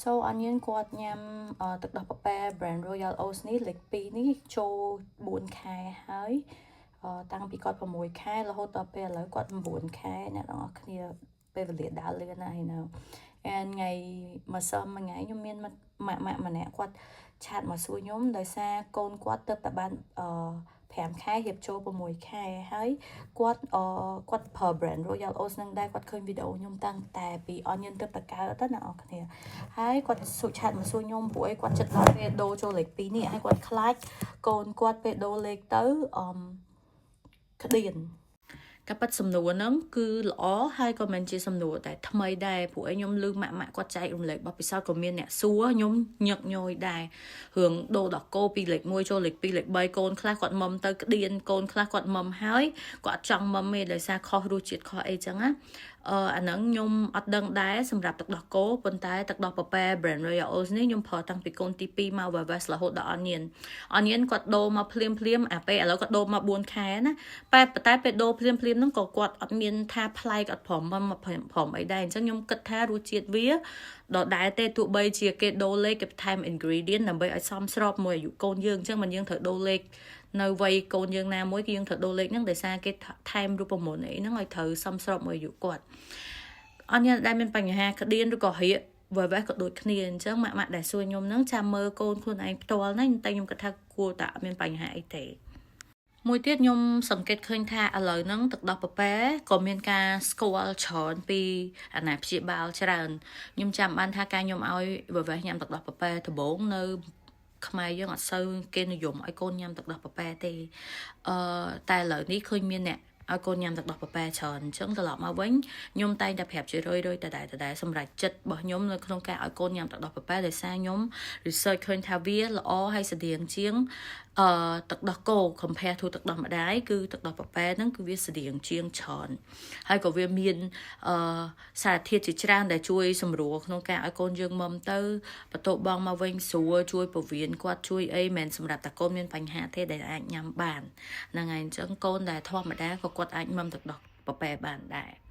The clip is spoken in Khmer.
so អញ្ញនគាត់ញ៉ាំទឹកដោះប៉ប៉ែ brand Royal Oats នេះលេខ2នេះចូល4ខែហើយតាំងពីគាត់6ខែរហូតដល់ពេលឥឡូវគាត់9ខែអ្នកទាំងអស់គ្នាពេលវេលាដើរលឿនណាស់ហើយនៅថ្ងៃម្សិលមិញខ្ញុំមានម៉ាក់ម្នាក់គាត់ឆាតមកសួរខ្ញុំដោយសារកូនគាត់ទៅតែបាន5ខែរៀបចូល6ខែហើយគាត់ប្រើ brand Royal Oats នឹងដែរគាត់ឃើញវីដេអូខ្ញុំតាំងតែពីអនញទៅតកើទៅអ្នកនរគ្នាហើយគាត់ឆាតមកសួរខ្ញុំព្រោះអីគាត់ចិត្តដល់ពេលដូរចូលលេខ2នេះហើយគាត់ខ្លាចកូនគាត់ពេលដូរលេខទៅក្តៀនក៏ប៉ាត់សំណួរហ្នឹងគឺល្អហើយក៏មិនជាសំណួរតែថ្មីដែរព្រោះឯងខ្ញុំឮម៉ាក់គាត់ចែករំលែកបទពិសោធន៍ក៏មានអ្នកសួរខ្ញុំញឹកញយដែររឿងដូរដល់កោពីលេខ1ចូលលេខ2លេខ3កូនខ្លះគាត់មុំទៅក្តៀនកូនខ្លះគាត់មុំហើយគាត់ចង់មុំទេដោយសារខុសរសជាតិខុសអីចឹងណាអាហ្នឹងខ្ញុំអត់ដឹងដែរសម្រាប់ទឹកដោះគោប៉ុន្តែទឹកដោះប៉ប៉ែ brand Royal Oats នេះខ្ញុំប្រើតាំងពីកូនទី2មក West រហូតដល់អនញនគាត់ដូរមកភ្លាមពេលឥឡូវគាត់ដូរមក4ខែណាតែពេលដូរភ្លាមហ្នឹងក៏គាត់អត់មានថាប្លែកអត់ព្រមអីដែរអញ្ចឹងខ្ញុំគិតថារសជាតិវាដដែលទេទោះបីជាគេដូរលេខគេបន្ថែម ingredient ដើម្បីឲ្យសមស្របមួយអាយុកូនយើងអញ្ចឹងមិនយើងត្រូវដូរលេខនៅវ័យកូនយើងណាមួយគឺយើងត្រូវដូរលេខហ្នឹងដោយសារគេថែមរូបមន្តអីហ្នឹងឲ្យត្រូវសមស្របមួយអាយុគាត់អញ្ញដែលមានបញ្ហាក្តៀនឬក៏រាកវ៉ែក៏ដូចគ្នាអញ្ចឹងម៉ាក់ដែលសួរខ្ញុំហ្នឹងចាំមើលកូនខ្លួនឯងផ្ទាល់ណាតែខ្ញុំគិតថាគួរតែអត់មានបញ្ហាអីទេមួយទៀតខ្ញុំសង្កេតឃើញថាឥឡូវហ្នឹងទឹកដោះប៉ប៉ែក៏មានការស្គាល់ច្រើនពីអាណាព្យាបាលច្រើនខ្ញុំចាំបានថាការខ្ញុំឲ្យវ៉ែញ៉ាំទឹកដោះប៉ប៉ែដំបូងនៅខ្មែរយើងអត់សូវគេនិយមឲ្យកូនញ៉ាំទឹកដោះប៉ប៉ែទេតែឥឡូវនេះឃើញមានអ្នកឲ្យកូនញ៉ាំទឹកដោះប៉ប៉ែច្រើនអញ្ចឹងត្រឡប់មកវិញខ្ញុំតែងតែប្រាប់ជារឿយតែសម្រាប់ចិត្តរបស់ខ្ញុំនៅក្នុងការឲ្យកូនញ៉ាំទឹកដោះប៉ប៉ែដោយសារខ្ញុំ research ឃើញថាវាល្អហើយស្តៀងជាងទឹកដោះគោ compare to ទឹកដោះម្ដាយគឺទឹកដោះប៉ប៉ែហ្នឹងគឺវាស្តៀងជាងច្រើនហើយក៏វាមានសារធាតុជាច្រើនដែលជួយសម្រួលក្នុងការឲ្យកូនយើងមុំទៅបន្ទោបងមកវិញស្រួលជួយពវៀនគាត់ជួយអីមិនសម្រាប់តែកូនមានបញ្ហាទេដែលអាចញ៉ាំបានហ្នឹងហើយអញ្ចឹងកូនដែលធម្មតាក៏គាត់អាចមុំទឹកដោះប៉ប៉ែបានដែរ